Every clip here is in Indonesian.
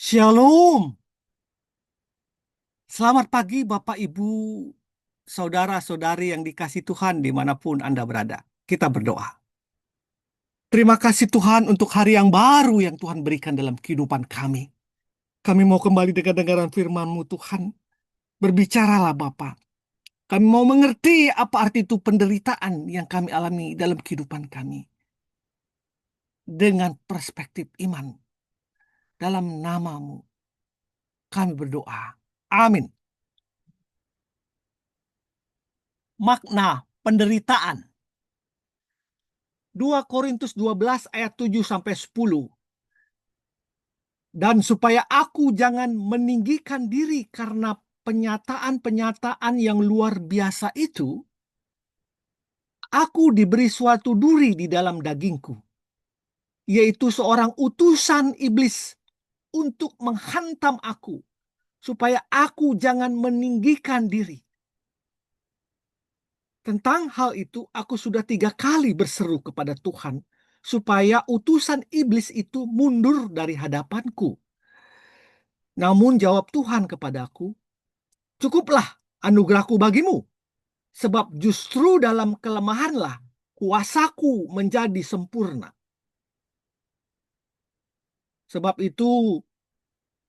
Shalom. Selamat pagi Bapak, Ibu, saudara-saudari yang dikasih Tuhan dimanapun Anda berada. Kita berdoa. Terima kasih Tuhan untuk hari yang baru yang Tuhan berikan dalam kehidupan kami. Kami mau kembali dengan dengaran firman-Mu Tuhan. Berbicaralah Bapak. Kami mau mengerti apa arti itu penderitaan yang kami alami dalam kehidupan kami. Dengan perspektif iman. Dalam nama-Mu kami berdoa. Amin. Makna penderitaan. 2 Korintus 12 ayat 7 sampai 10. Dan supaya aku jangan meninggikan diri karena penyataan-penyataan yang luar biasa itu, aku diberi suatu duri di dalam dagingku, yaitu seorang utusan iblis untuk menghantam aku, supaya aku jangan meninggikan diri. Tentang hal itu, aku sudah 3 kali berseru kepada Tuhan, supaya utusan iblis itu mundur dari hadapanku. Namun jawab Tuhan kepadaku, cukuplah anugerahku bagimu, sebab justru dalam kelemahanlah kuasaku menjadi sempurna. Sebab itu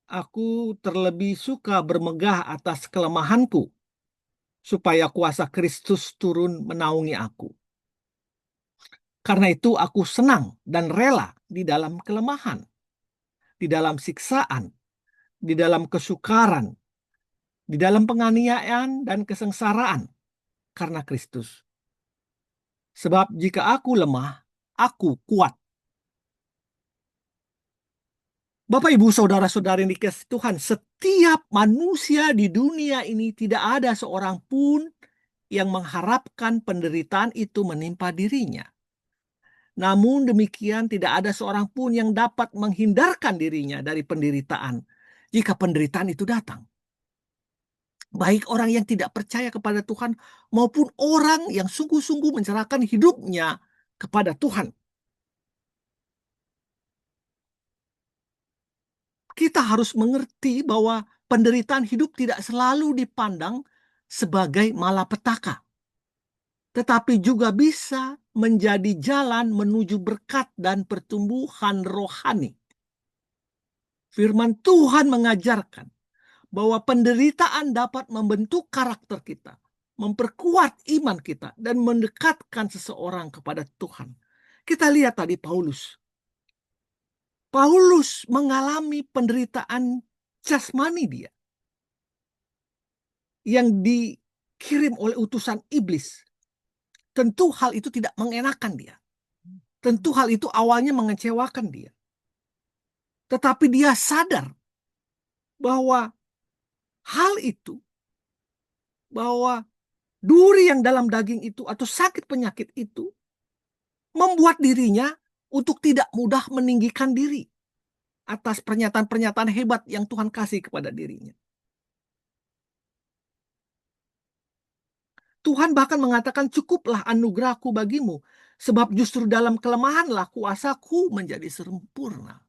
aku terlebih suka bermegah atas kelemahanku, supaya kuasa Kristus turun menaungi aku. Karena itu aku senang dan rela di dalam kelemahan, di dalam siksaan, di dalam kesukaran, di dalam penganiayaan dan kesengsaraan karena Kristus. Sebab jika aku lemah, aku kuat. Bapak, Ibu, saudara-saudari yang dikasihi Tuhan, setiap manusia di dunia ini tidak ada seorang pun yang mengharapkan penderitaan itu menimpa dirinya. Namun demikian tidak ada seorang pun yang dapat menghindarkan dirinya dari penderitaan jika penderitaan itu datang. Baik orang yang tidak percaya kepada Tuhan maupun orang yang sungguh-sungguh menyerahkan hidupnya kepada Tuhan. Kita harus mengerti bahwa penderitaan hidup tidak selalu dipandang sebagai malapetaka, tetapi juga bisa menjadi jalan menuju berkat dan pertumbuhan rohani. Firman Tuhan mengajarkan bahwa penderitaan dapat membentuk karakter kita, memperkuat iman kita, dan mendekatkan seseorang kepada Tuhan. Kita lihat tadi Paulus. Paulus mengalami penderitaan jasmani dia, yang dikirim oleh utusan iblis. Tentu hal itu tidak mengenakan dia. Tentu hal itu awalnya mengecewakan dia. Tetapi dia sadar bahwa hal itu, bahwa duri yang dalam daging itu atau sakit penyakit itu membuat dirinya untuk tidak mudah meninggikan diri atas pernyataan-pernyataan hebat yang Tuhan kasih kepada dirinya. Tuhan bahkan mengatakan, cukuplah anugerahku bagimu, sebab justru dalam kelemahanlah kuasaku menjadi sempurna.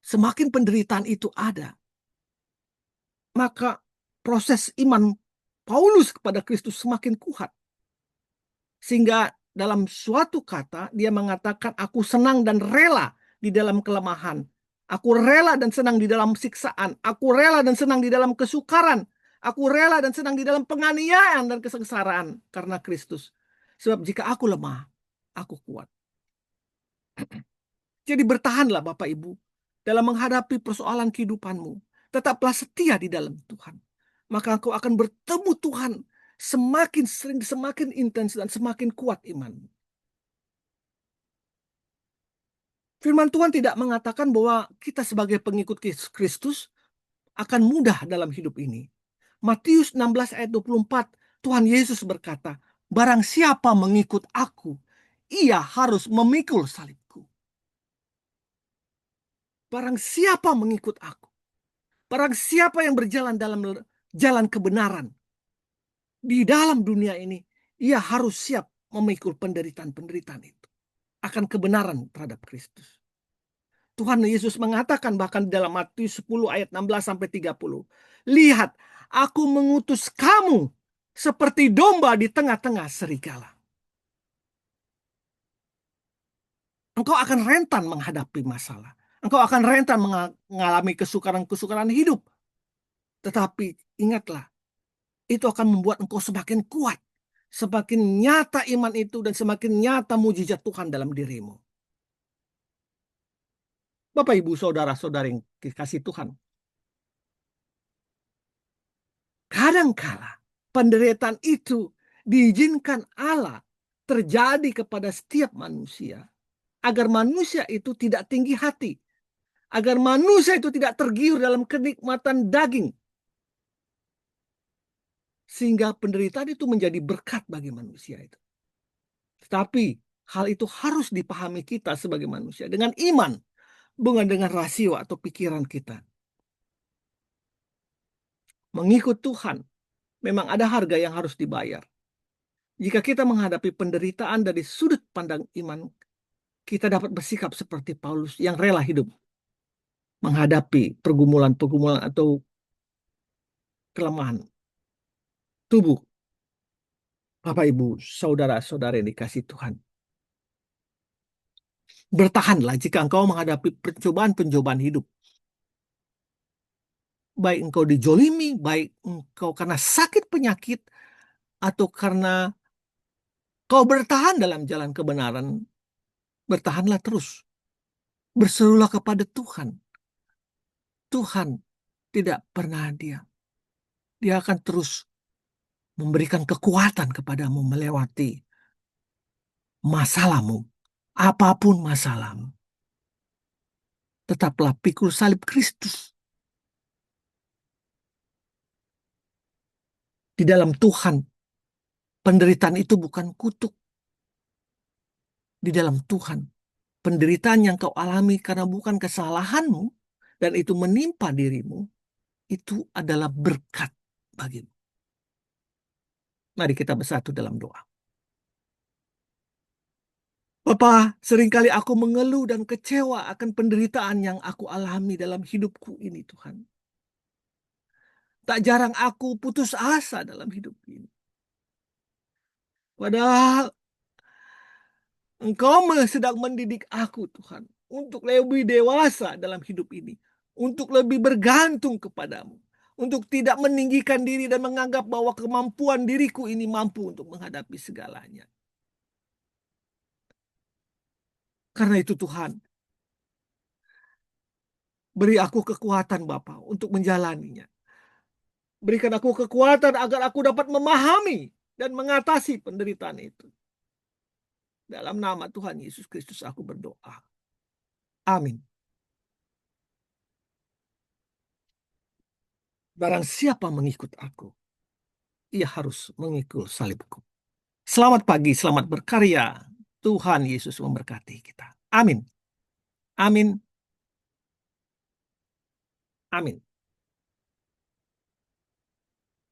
Semakin penderitaan itu ada, maka proses iman Paulus kepada Kristus semakin kuat. Sehingga dalam suatu kata dia mengatakan, aku senang dan rela di dalam kelemahan. Aku rela dan senang di dalam siksaan. Aku rela dan senang di dalam kesukaran. Aku rela dan senang di dalam penganiayaan dan kesengsaraan karena Kristus. Sebab jika aku lemah, aku kuat. Jadi bertahanlah Bapak Ibu dalam menghadapi persoalan kehidupanmu. Tetaplah setia di dalam Tuhan. Maka engkau akan bertemu Tuhan semakin sering, semakin intens, dan semakin kuat iman. Firman Tuhan tidak mengatakan bahwa kita sebagai pengikut Kristus akan mudah dalam hidup ini. Matius 16 ayat 24, Tuhan Yesus berkata, barang siapa mengikut aku, ia harus memikul salibku. Barang siapa mengikut aku, barang siapa yang berjalan dalam jalan kebenaran di dalam dunia ini, ia harus siap memikul penderitaan-penderitaan itu akan kebenaran terhadap Kristus. Tuhan Yesus mengatakan bahkan di dalam Matius 10 ayat 16 sampai 30. Lihat, aku mengutus kamu seperti domba di tengah-tengah serigala. Engkau akan rentan menghadapi masalah. Engkau akan rentan mengalami kesukaran-kesukaran hidup. Tetapi ingatlah, itu akan membuat engkau semakin kuat. Semakin nyata iman itu dan semakin nyata mujizat Tuhan dalam dirimu. Bapak, Ibu, Saudara-saudara yang dikasih Tuhan. Kadangkala penderitaan itu diizinkan Allah terjadi kepada setiap manusia. Agar manusia itu tidak tinggi hati. Agar manusia itu tidak tergiur dalam kenikmatan daging. Sehingga penderitaan itu menjadi berkat bagi manusia itu. Tetapi hal itu harus dipahami kita sebagai manusia dengan iman, bukan dengan rasio atau pikiran kita. Mengikut Tuhan, memang ada harga yang harus dibayar. Jika kita menghadapi penderitaan dari sudut pandang iman, kita dapat bersikap seperti Paulus yang rela hidup menghadapi pergumulan-pergumulan atau kelemahan tubuh. Bapak, Ibu, Saudara-saudara yang dikasih Tuhan. Bertahanlah jika engkau menghadapi pencobaan-pencobaan hidup. Baik engkau dijolimi, baik engkau karena sakit penyakit, atau karena kau bertahan dalam jalan kebenaran, bertahanlah terus. Berserulah kepada Tuhan. Tuhan tidak pernah diam. Dia akan terus memberikan kekuatan kepadamu melewati masalahmu. Apapun masalahmu. Tetaplah pikul salib Kristus. Di dalam Tuhan, penderitaan itu bukan kutuk. Di dalam Tuhan, penderitaan yang kau alami karena bukan kesalahanmu, dan itu menimpa dirimu, itu adalah berkat bagimu. Mari kita bersatu dalam doa. Bapa, seringkali aku mengeluh dan kecewa akan penderitaan yang aku alami dalam hidupku ini, Tuhan. Tak jarang aku putus asa dalam hidup ini. Padahal Engkau sedang mendidik aku, Tuhan, untuk lebih dewasa dalam hidup ini, untuk lebih bergantung kepadamu, untuk tidak meninggikan diri dan menganggap bahwa kemampuan diriku ini mampu untuk menghadapi segalanya. Karena itu Tuhan, beri aku kekuatan Bapa untuk menjalaninya. Berikan aku kekuatan agar aku dapat memahami dan mengatasi penderitaan itu. Dalam nama Tuhan Yesus Kristus aku berdoa. Amin. Barang siapa mengikut aku, ia harus mengikul salibku. Selamat pagi, selamat berkarya. Tuhan Yesus memberkati kita. Amin. Amin. Amin.